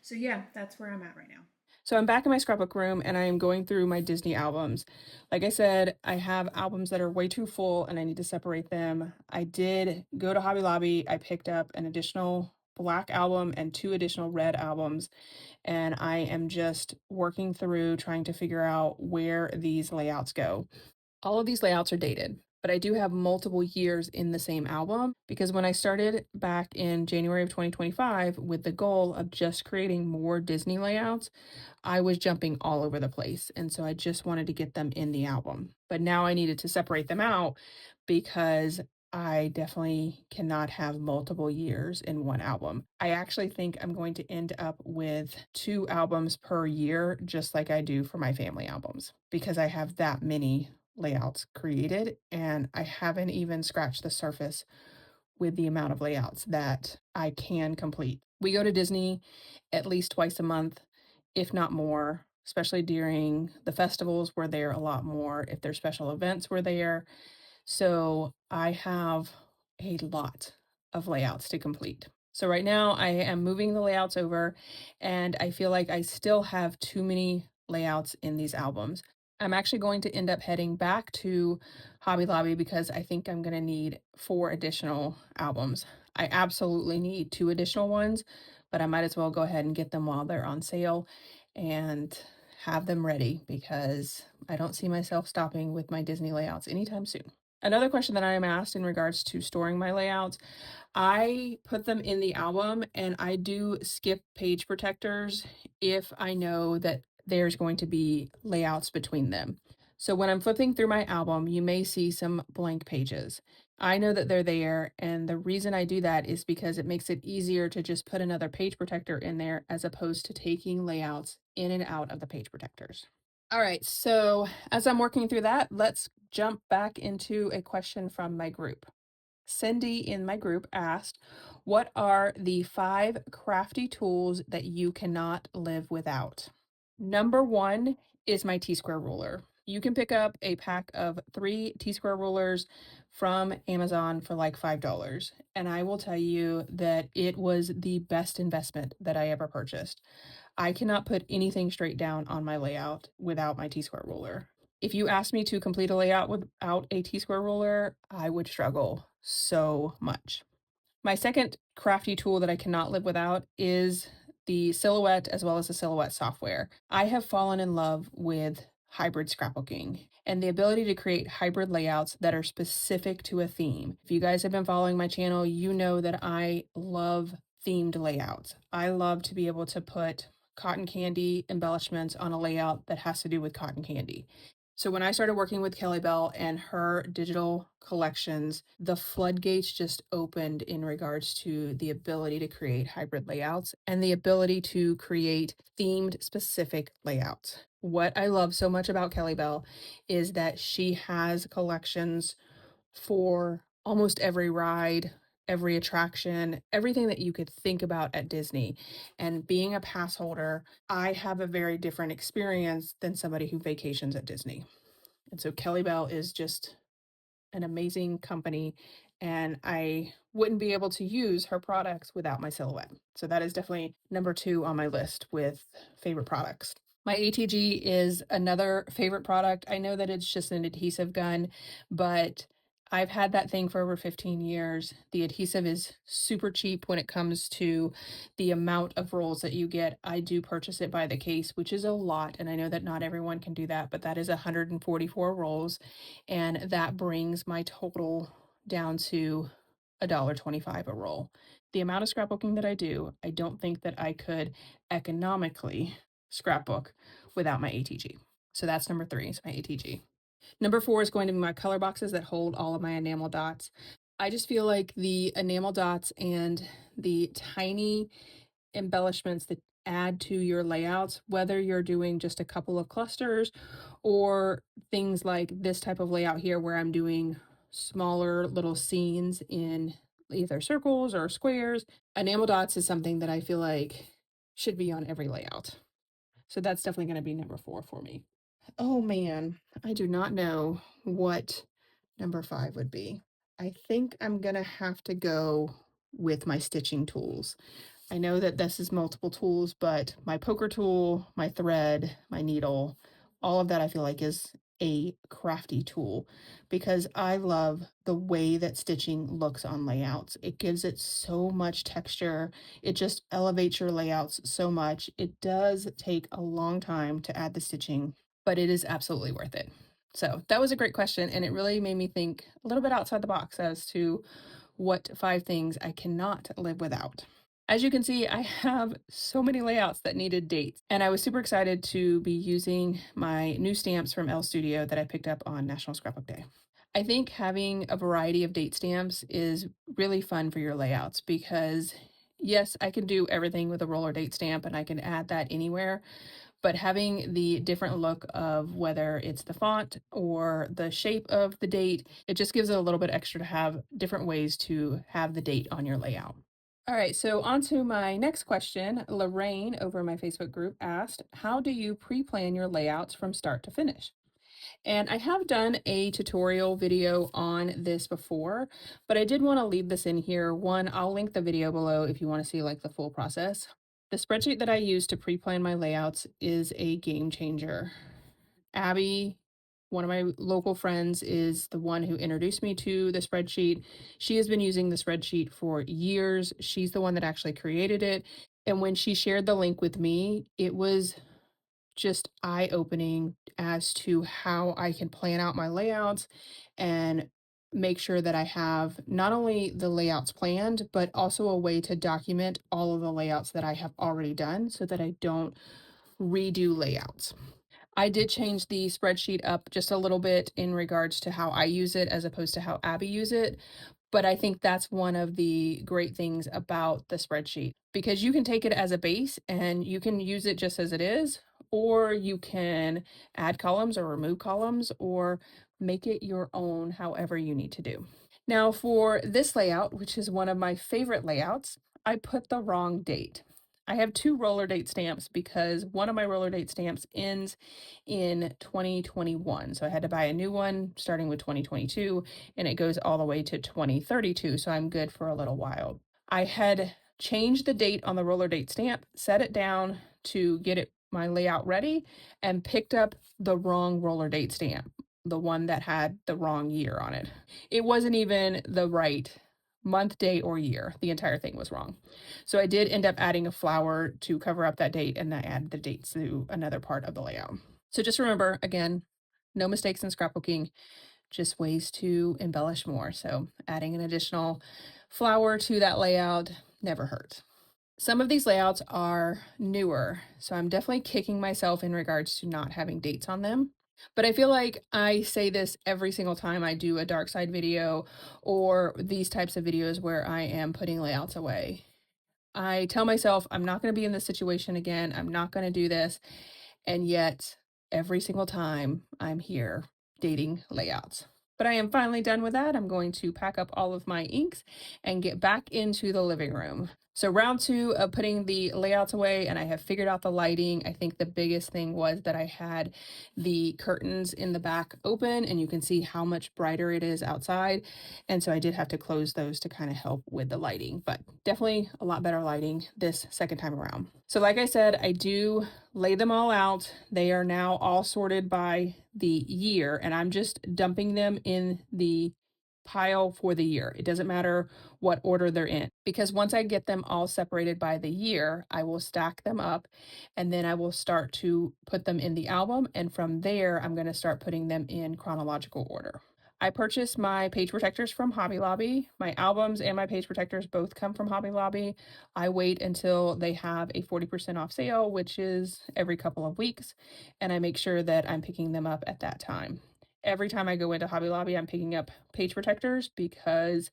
So yeah, that's where I'm at right now. So I'm back in my scrapbook room and I am going through my Disney albums. Like I said, I have albums that are way too full and I need to separate them. I did go to Hobby Lobby. I picked up an additional black album and 2 additional red albums, and I am just working through trying to figure out where these layouts go. All of these layouts are dated, but I do have multiple years in the same album because when I started back in January of 2025 with the goal of just creating more Disney layouts, I was jumping all over the place. And so I just wanted to get them in the album. But now I needed to separate them out because I definitely cannot have multiple years in one album. I actually think I'm going to end up with 2 albums per year, just like I do for my family albums, because I have that many layouts created and I haven't even scratched the surface with the amount of layouts that I can complete. We go to Disney at least twice a month, if not more, especially during the festivals. We're there a lot more. If there's special events, we're there. So I have a lot of layouts to complete. So right now I am moving the layouts over and I feel like I still have too many layouts in these albums. I'm actually going to end up heading back to Hobby Lobby because I think I'm going to need 4 additional albums. I absolutely need 2 additional ones, but I might as well go ahead and get them while they're on sale and have them ready because I don't see myself stopping with my Disney layouts anytime soon. Another question that I am asked in regards to storing my layouts, I put them in the album and I do skip page protectors if I know that there's going to be layouts between them. So when I'm flipping through my album, you may see some blank pages. I know that they're there, and the reason I do that is because it makes it easier to just put another page protector in there as opposed to taking layouts in and out of the page protectors. All right, so as I'm working through that, let's jump back into a question from my group. Cindy in my group asked, what are the 5 crafty tools that you cannot live without? Number 1 is my T-square ruler. You can pick up a pack of 3 T-square rulers from Amazon for like $5. And I will tell you that it was the best investment that I ever purchased. I cannot put anything straight down on my layout without my T-square ruler. If you asked me to complete a layout without a T-square ruler, I would struggle so much. My second crafty tool that I cannot live without is the Silhouette as well as the Silhouette software. I have fallen in love with hybrid scrapbooking and the ability to create hybrid layouts that are specific to a theme. If you guys have been following my channel, you know that I love themed layouts. I love to be able to put cotton candy embellishments on a layout that has to do with cotton candy. So when I started working with Kelly Bell and her digital collections, the floodgates just opened in regards to the ability to create hybrid layouts and the ability to create themed specific layouts. What I love so much about Kelly Bell is that she has collections for almost every ride, every attraction, everything that you could think about at Disney. And being a pass holder, I have a very different experience than somebody who vacations at Disney. And so Kelly Bell is just an amazing company, and I wouldn't be able to use her products without my Silhouette. So that is definitely number 2 on my list with favorite products. My ATG is another favorite product. I know that it's just an adhesive gun, but I've had that thing for over 15 years. The adhesive is super cheap when it comes to the amount of rolls that you get. I do purchase it by the case, which is a lot, and I know that not everyone can do that, but that is 144 rolls, and that brings my total down to $1.25 a roll. The amount of scrapbooking that I do, I don't think that I could economically scrapbook without my ATG. So that's number 3 is my ATG. Number 4 is going to be my color boxes that hold all of my enamel dots. I just feel like the enamel dots and the tiny embellishments that add to your layouts, whether you're doing just a couple of clusters or things like this type of layout here where I'm doing smaller little scenes in either circles or squares. Enamel dots is something that I feel like should be on every layout. So that's definitely going to be number 4 for me. Oh man, I do not know what number 5 would be. I think I'm going to have to go with my stitching tools. I know that this is multiple tools, but my poker tool, my thread, my needle, all of that I feel like is a crafty tool because I love the way that stitching looks on layouts. It gives it so much texture. It just elevates your layouts so much. It does take a long time to add the stitching, but it is absolutely worth it. So that was a great question, and it really made me think a little bit outside the box as to what 5 things I cannot live without. As you can see, I have so many layouts that needed dates, and I was super excited to be using my new stamps from L Studio that I picked up on National Scrapbook Day. I think having a variety of date stamps is really fun for your layouts because, yes, I can do everything with a roller date stamp and I can add that anywhere, but having the different look of whether it's the font or the shape of the date, it just gives it a little bit extra to have different ways to have the date on your layout. All right, so on to my next question. Lorraine over my Facebook group asked, how do you pre-plan your layouts from start to finish? And I have done a tutorial video on this before, but I did want to leave this in here. One, I'll link the video below if you want to see like the full process. The spreadsheet that I use to pre-plan my layouts is a game changer. Abby, one of my local friends, is the one who introduced me to the spreadsheet. She has been using the spreadsheet for years. She's the one that actually created it. And when she shared the link with me, it was just eye-opening as to how I can plan out my layouts and make sure that I have not only the layouts planned, but also a way to document all of the layouts that I have already done so that I don't redo layouts. I did change the spreadsheet up just a little bit in regards to how I use it as opposed to how Abby use it, but I think that's one of the great things about the spreadsheet because you can take it as a base and you can use it just as it is, or you can add columns or remove columns or make it your own however you need to do. Now, for this layout, which is one of my favorite layouts, I put the wrong date. I have 2 roller date stamps because one of my roller date stamps ends in 2021. So I had to buy a new one starting with 2022 and it goes all the way to 2032. So I'm good for a little while. I had changed the date on the roller date stamp, set it down to get it my layout ready, and picked up the wrong roller date stamp, the one that had the wrong year on it. It wasn't even the right month, day, or year. The entire thing was wrong. So I did end up adding a flower to cover up that date, and I added the dates to another part of the layout. So just remember, again, no mistakes in scrapbooking, just ways to embellish more. So adding an additional flower to that layout never hurts. Some of these layouts are newer, so I'm definitely kicking myself in regards to not having dates on them. But I feel like I say this every single time I do a Darkside video or these types of videos where I am putting layouts away. I tell myself I'm not going to be in this situation again. I'm not going to do this. And yet, every single time I'm here dating layouts. But I am finally done with that. I'm going to pack up all of my inks and get back into the living room. So round 2 of putting the layouts away, and I have figured out the lighting. I think the biggest thing was that I had the curtains in the back open and you can see how much brighter it is outside. And so I did have to close those to kind of help with the lighting, but definitely a lot better lighting this second time around. So like I said, I do lay them all out. They are now all sorted by the year, and I'm just dumping them in the pile for the year. It doesn't matter what order they're in because once I get them all separated by the year, I will stack them up and then I will start to put them in the album. And from there, I'm going to start putting them in chronological order. I purchased my page protectors from Hobby Lobby. My albums and my page protectors both come from Hobby Lobby. I wait until they have a 40% off sale, which is every couple of weeks, and I make sure that I'm picking them up at that time. Every time I go into Hobby Lobby, I'm picking up page protectors because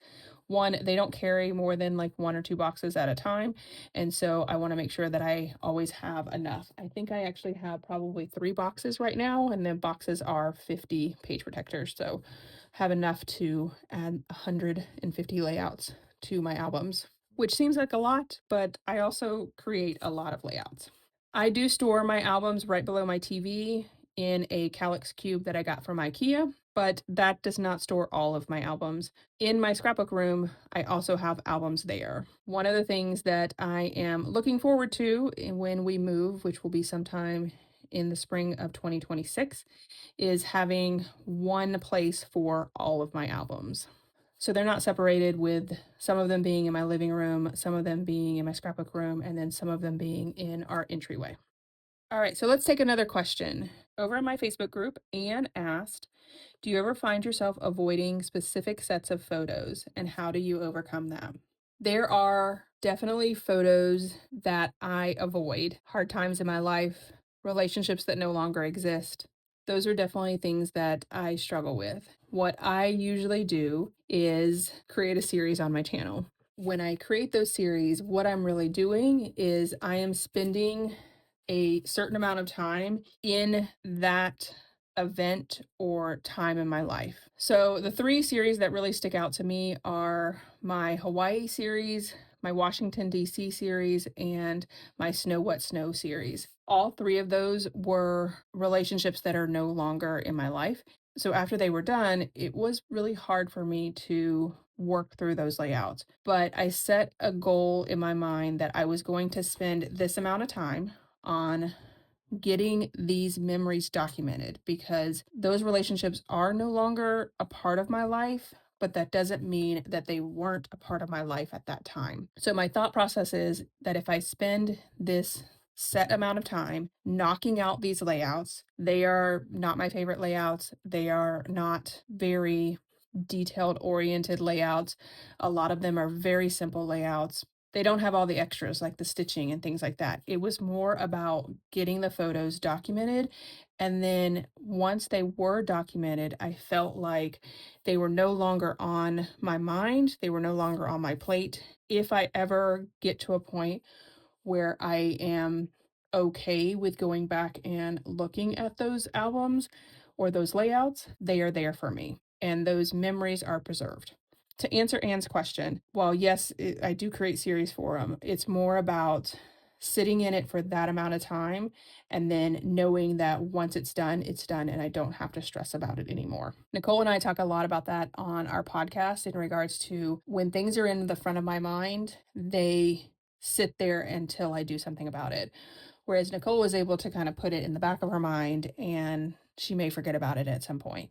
one, they don't carry more than like 1 or 2 boxes at a time. And so I want to make sure that I always have enough. I think I actually have probably 3 boxes right now, and the boxes are 50 page protectors. So have enough to add 150 layouts to my albums, which seems like a lot, but I also create a lot of layouts. I do store my albums right below my TV in a calyx cube that I got from IKEA, but that does not store all of my albums. In my scrapbook room, I also have albums there. One of the things that I am looking forward to when we move, which will be sometime in the spring of 2026 is having one place for all of my albums. So they're not separated, with some of them being in my living room, some of them being in my scrapbook room, and then some of them being in our entryway. All right, so let's take another question. Over in my Facebook group, Anne asked, do you ever find yourself avoiding specific sets of photos, and how do you overcome that? There are definitely photos that I avoid, hard times in my life, relationships that no longer exist. Those are definitely things that I struggle with. What I usually do is create a series on my channel. When I create those series, what I'm really doing is I am spending a certain amount of time in that event or time in my life. So the three series that really stick out to me are my Hawaii series, my Washington, D.C. series, and my Snow What Snow series. All three of those were relationships that are no longer in my life. So after they were done, it was really hard for me to work through those layouts. But I set a goal in my mind that I was going to spend this amount of time on getting these memories documented, because those relationships are no longer a part of my life, but that doesn't mean that they weren't a part of my life at that time. So my thought process is that if I spend this set amount of time knocking out these layouts, they are not my favorite layouts. They are not very detailed oriented layouts. A lot of them are very simple layouts. They don't have all the extras like the stitching and things like that. It was more about getting the photos documented. And then once they were documented, I felt like they were no longer on my mind. They were no longer on my plate. If I ever get to a point where I am okay with going back and looking at those albums or those layouts, they are there for me. And those memories are preserved. To answer Anne's question, while yes, I do create series for them, it's more about sitting in it for that amount of time and then knowing that once it's done, and I don't have to stress about it anymore. Nicole and I talk a lot about that on our podcast in regards to when things are in the front of my mind, they sit there until I do something about it. Whereas Nicole was able to kind of put it in the back of her mind and she may forget about it at some point.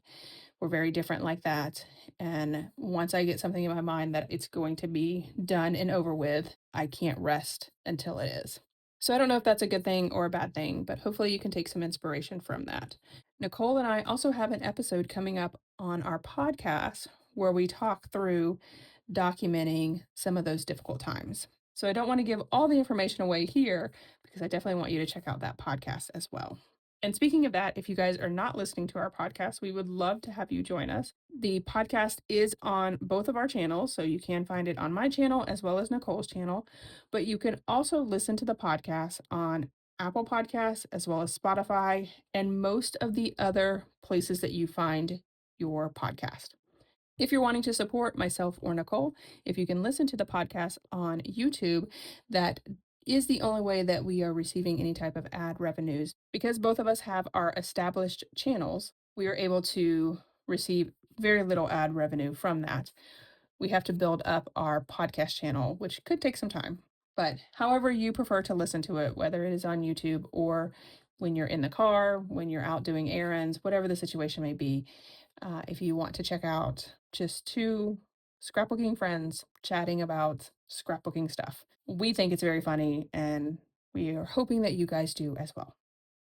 We're very different like that. And once I get something in my mind that it's going to be done and over with, I can't rest until it is. So I don't know if that's a good thing or a bad thing, but hopefully you can take some inspiration from that. Nicole and I also have an episode coming up on our podcast where we talk through documenting some of those difficult times. So I don't want to give all the information away here because I definitely want you to check out that podcast as well. And speaking of that, if you guys are not listening to our podcast, we would love to have you join us. The podcast is on both of our channels, so you can find it on my channel as well as Nicole's channel. But you can also listen to the podcast on Apple Podcasts as well as Spotify and most of the other places that you find your podcast. If you're wanting to support myself or Nicole, if you can listen to the podcast on YouTube, that is the only way that we are receiving any type of ad revenues. Because both of us have our established channels, we are able to receive very little ad revenue from that. We have to build up our podcast channel, which could take some time. But however you prefer to listen to it, whether it is on YouTube or when you're in the car, when you're out doing errands, whatever the situation may be, if you want to check out just two scrapbooking friends chatting about scrapbooking stuff. We think it's very funny, and we are hoping that you guys do as well.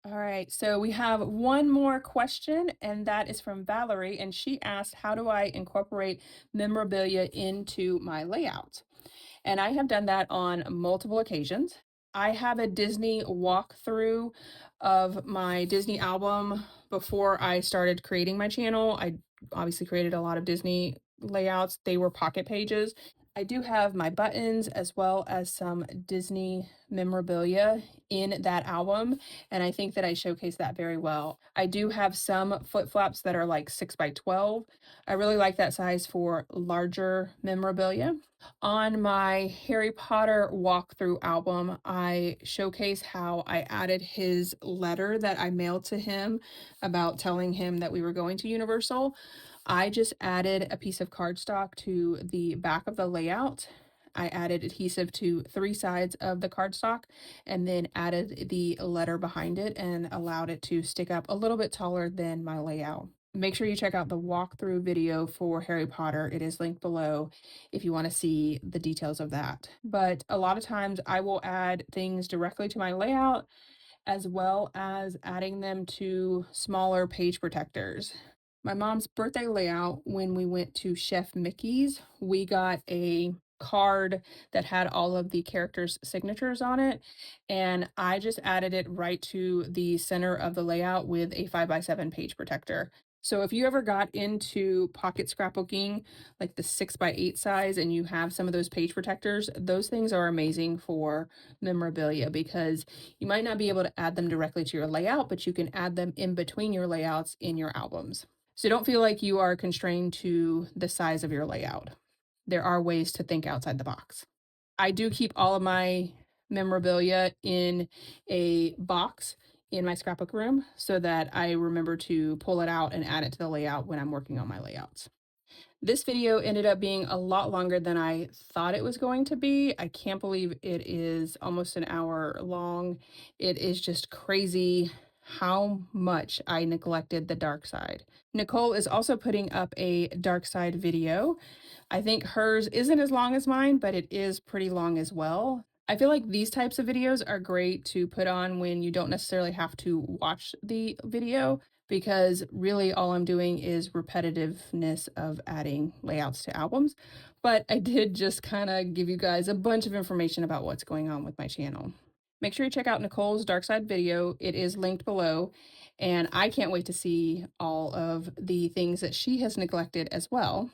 All right, so we have one more question, and that is from Valerie, and she asked, how do I incorporate memorabilia into my layout? And I have done that on multiple occasions. I have a Disney walkthrough of my Disney album before I started creating my channel. I obviously created a lot of Disney layouts. They were pocket pages. I do have my buttons as well as some Disney memorabilia in that album, and I think that I showcase that very well. I do have some flip flaps that are like 6x12. I really like that size for larger memorabilia. On my Harry Potter walkthrough album, I showcase how I added his letter that I mailed to him about telling him that we were going to Universal. I just added a piece of cardstock to the back of the layout. I added adhesive to 3 sides of the cardstock and then added the letter behind it and allowed it to stick up a little bit taller than my layout. Make sure you check out the walkthrough video for Harry Potter. It is linked below if you want to see the details of that. But a lot of times I will add things directly to my layout as well as adding them to smaller page protectors. My mom's birthday layout, when we went to Chef Mickey's, we got a card that had all of the characters' signatures on it, and I just added it right to the center of the layout with a 5x7 page protector. So if you ever got into pocket scrapbooking, like the 6x8 size, and you have some of those page protectors, those things are amazing for memorabilia because you might not be able to add them directly to your layout, but you can add them in between your layouts in your albums. So don't feel like you are constrained to the size of your layout. There are ways to think outside the box. I do keep all of my memorabilia in a box in my scrapbook room so that I remember to pull it out and add it to the layout when I'm working on my layouts. This video ended up being a lot longer than I thought it was going to be. I can't believe it is almost an hour long. It is just crazy how much I neglected the dark side. Nicole is also putting up a dark side video. I think hers isn't as long as mine, but it is pretty long as well. I feel like these types of videos are great to put on when you don't necessarily have to watch the video because really all I'm doing is repetitiveness of adding layouts to albums. But I did just kind of give you guys a bunch of information about what's going on with my channel. Make sure you check out Nicole's Dark Side video. It is linked below, and I can't wait to see all of the things that she has neglected as well.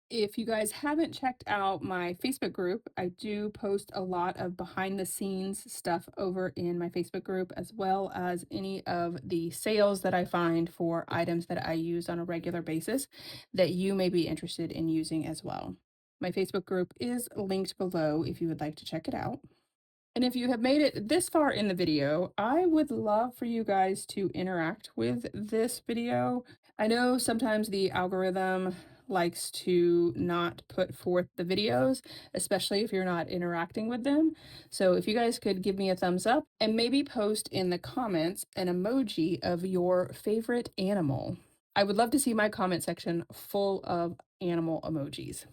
If you guys haven't checked out my Facebook group, I do post a lot of behind the scenes stuff over in my Facebook group, as well as any of the sales that I find for items that I use on a regular basis that you may be interested in using as well. My Facebook group is linked below if you would like to check it out. And if you have made it this far in the video, I would love for you guys to interact with this video. I know sometimes the algorithm likes to not put forth the videos, especially if you're not interacting with them. So if you guys could give me a thumbs up and maybe post in the comments an emoji of your favorite animal. I would love to see my comment section full of animal emojis.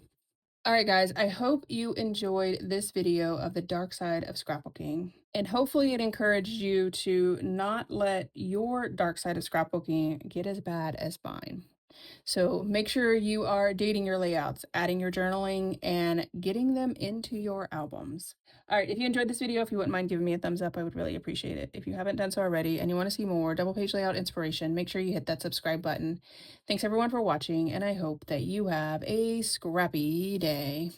All right, guys, I hope you enjoyed this video of the dark side of scrapbooking, and hopefully it encouraged you to not let your dark side of scrapbooking get as bad as mine. So make sure you are dating your layouts, adding your journaling, and getting them into your albums. All right, if you enjoyed this video, if you wouldn't mind giving me a thumbs up, I would really appreciate it. If you haven't done so already and you want to see more double page layout inspiration, make sure you hit that subscribe button. Thanks everyone for watching, and I hope that you have a scrappy day.